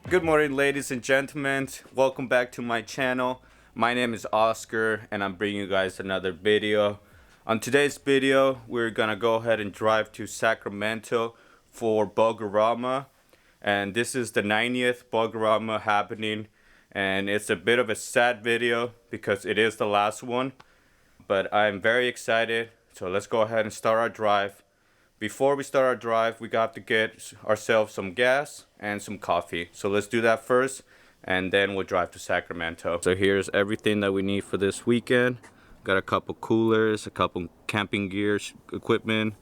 Good morning, ladies and gentlemen. Welcome back to my channel. My name is Oscar and I'm bringing you guys another video. On today's video, we're gonna go ahead and drive to Sacramento for Bugorama. And this is the 90th Bugorama happening. And it's a bit of a sad video because it is the last one. But I'm very excited. So let's go ahead and start our drive. Before we start our drive, we got to get ourselves some gas and some coffee. So let's do that first, and then we'll drive to Sacramento. So here's everything that we need for this weekend. Got a couple coolers, a couple camping gear equipment,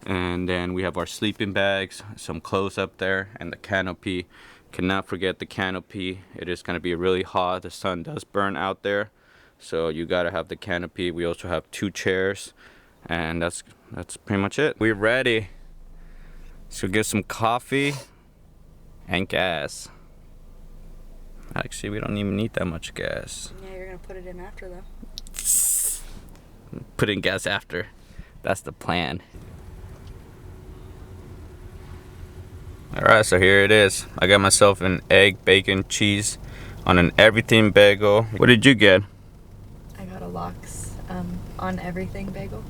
and then we have our sleeping bags, some clothes up there, and the canopy. Cannot forget the canopy. It is going to be really hot. The sun does burn out there, so you got to have the canopy. We also have 2 chairs. And that's pretty much it. We're ready. So get some coffee and gas. Actually, we don't even need that much gas. Yeah, you're gonna put it in after though. Put in gas after. That's the plan. Alright, so here it is. I got myself an egg, bacon, cheese on an everything bagel. What did you get? I got a lox on everything bagel.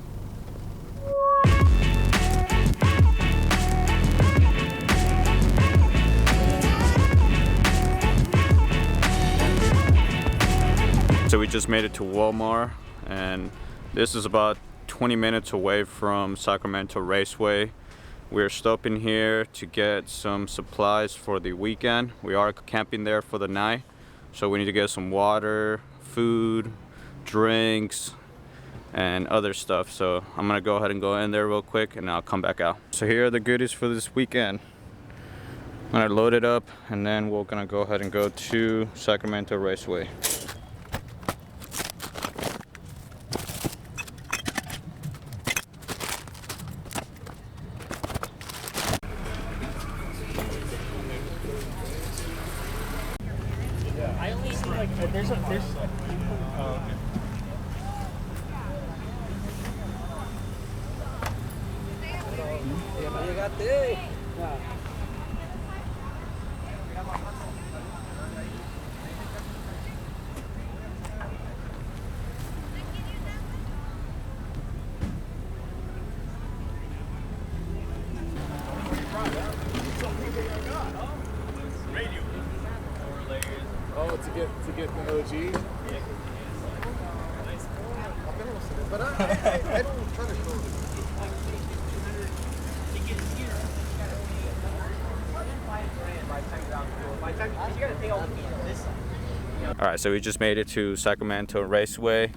So we just made it to Walmart, and this is about 20 minutes away from Sacramento Raceway. We're stopping here to get some supplies for the weekend. We are camping there for the night, so we need to get some water, food, drinks, and other stuff. So I'm gonna go ahead and go in there real quick and I'll come back out. So here are the goodies for this weekend. I'm gonna load it up and then we're gonna go ahead and go to Sacramento Raceway. I only see like there's oh, okay. Oh, to get the OG. But I don't try to show it. Alright, so we just made it to Sacramento Raceway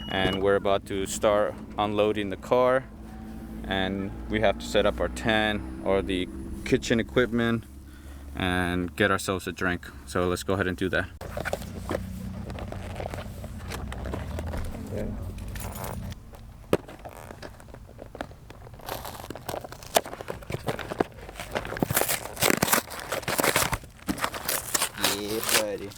and we're about to start unloading the car, and we have to set up our tent or the kitchen equipment and get ourselves a drink. So let's go ahead and do that. Yeah, buddy.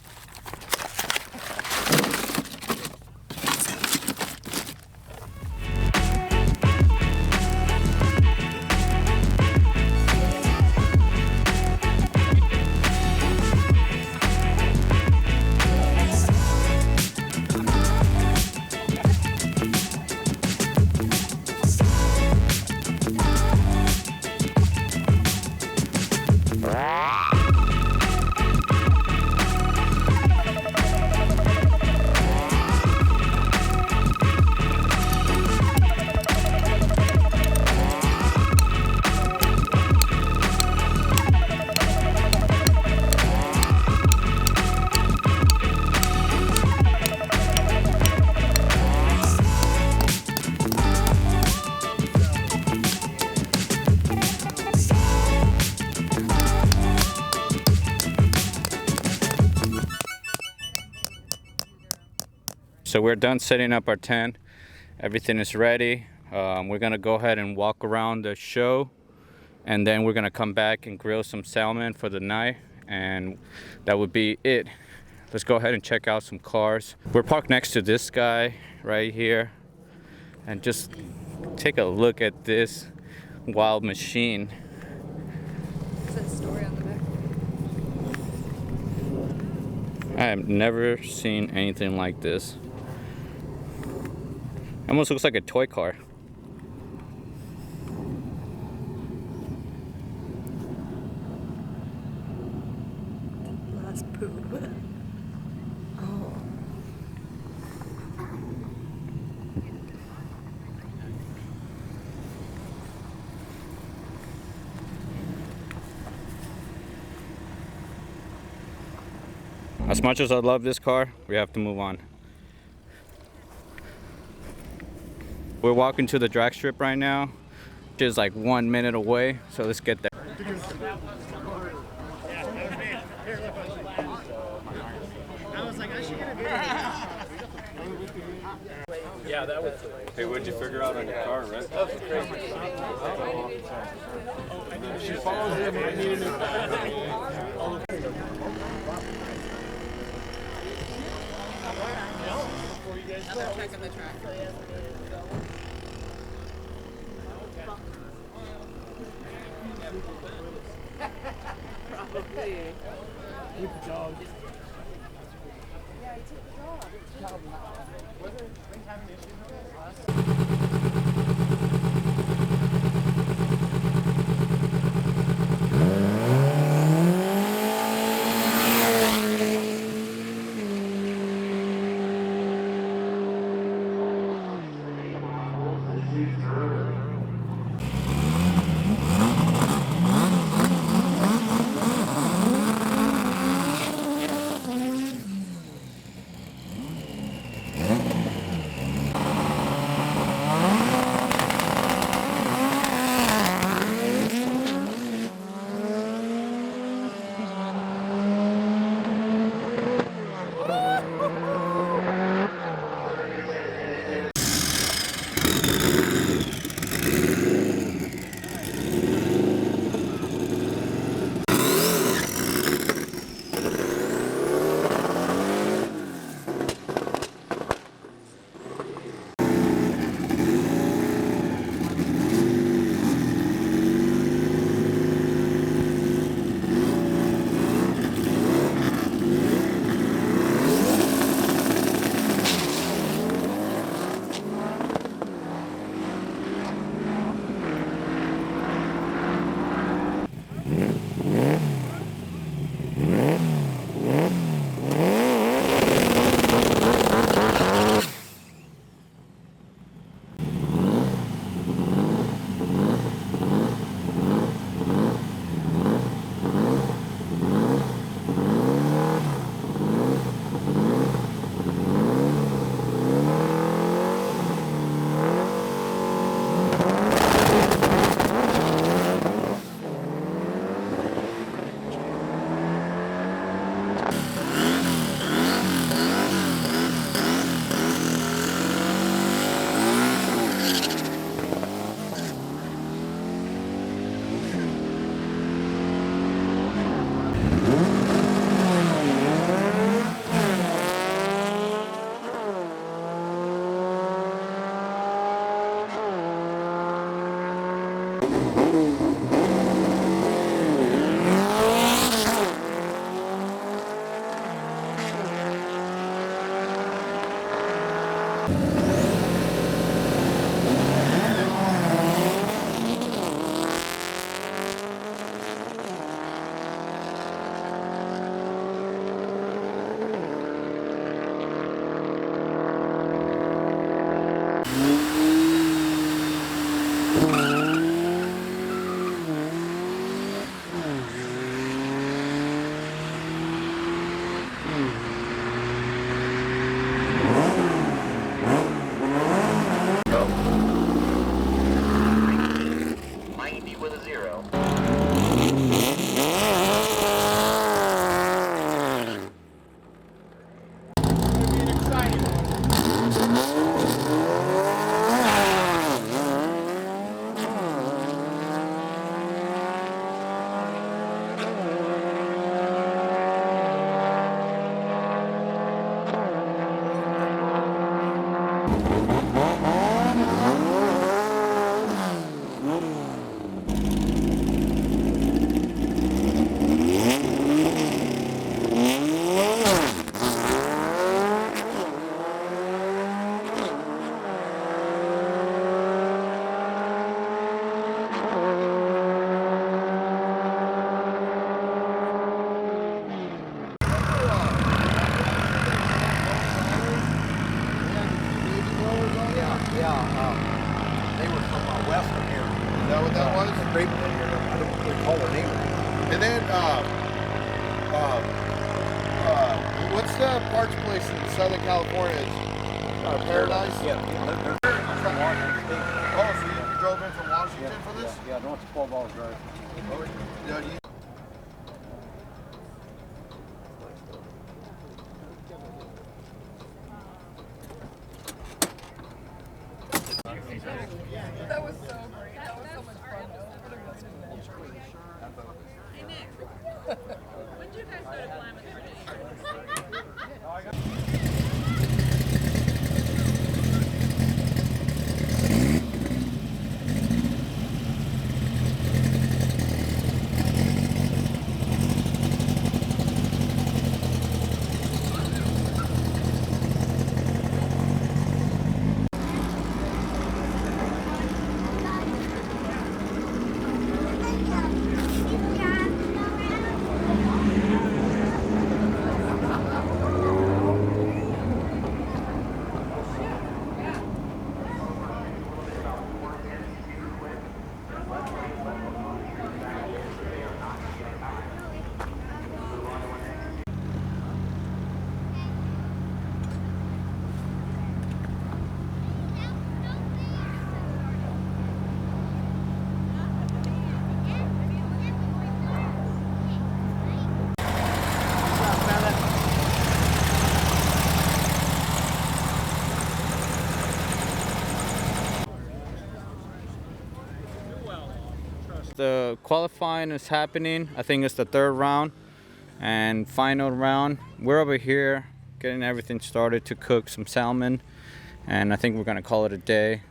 So we're done setting up our tent. Everything is ready. We're gonna go ahead and walk around the show, and then we're gonna come back and grill some salmon for the night, and that would be it. Let's go ahead and check out some cars. We're parked next to this guy right here, and just take a look at this wild machine. It says story on the back. I have never seen anything like this. Almost looks like a toy car. Last poop. Oh. As much as I love this car, we have to move on. We're walking to the drag strip right now, which is like 1 minute away, so let's get there. Yeah, that was. Hey, what'd you figure out on your car, right? She follows him. I need a new Probably. With the dog. Yeah, he took the dog. Was it having issues with it? Park's place in Southern California. It's Paradise. Yeah, I'm from Washington State. Oh, so you drove in from Washington for this? Yeah, no, it's a 12-hour drive. Oh, yeah, you- That was so great. That was so much fun. Hey Nick, when did you guys go to Klamath British? The qualifying is happening. I think it's the third round and final round. We're over here getting everything started to cook some salmon, and I think we're gonna call it a day.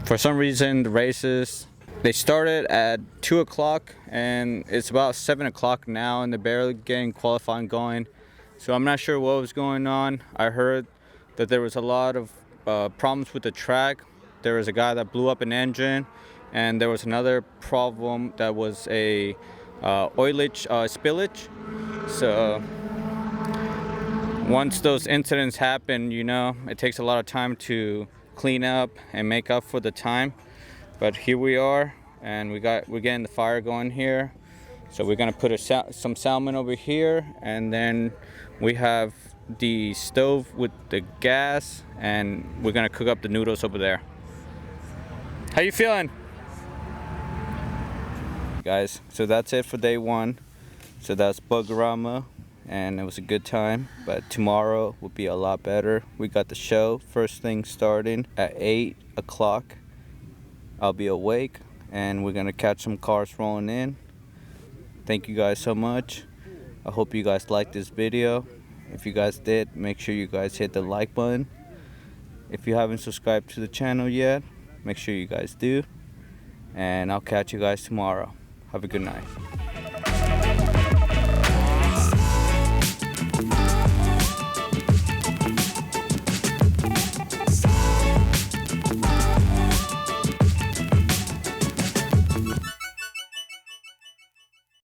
For some reason, the races, they started at 2 o'clock and it's about 7 o'clock now, and they're barely getting qualifying going. So I'm not sure what was going on. I heard that there was a lot of problems with the track. There was a guy that blew up an engine, and there was another problem that was a oilage spillage. So once those incidents happen, you know, it takes a lot of time to clean up and make up for the time. But here we are, and we're getting the fire going here. So we're gonna put some salmon over here, and then we have the stove with the gas, and we're gonna cook up the noodles over there. How you feeling? Guys, so that's it for day one. So that's Bugorama, and it was a good time, but tomorrow will be a lot better. We got the show first thing starting at 8 o'clock. I'll be awake, and we're gonna catch some cars rolling in. Thank you guys so much. I hope you guys liked this video. If you guys did, make sure you guys hit the like button. If you haven't subscribed to the channel yet, make sure you guys do. And I'll catch you guys tomorrow. Have a good night.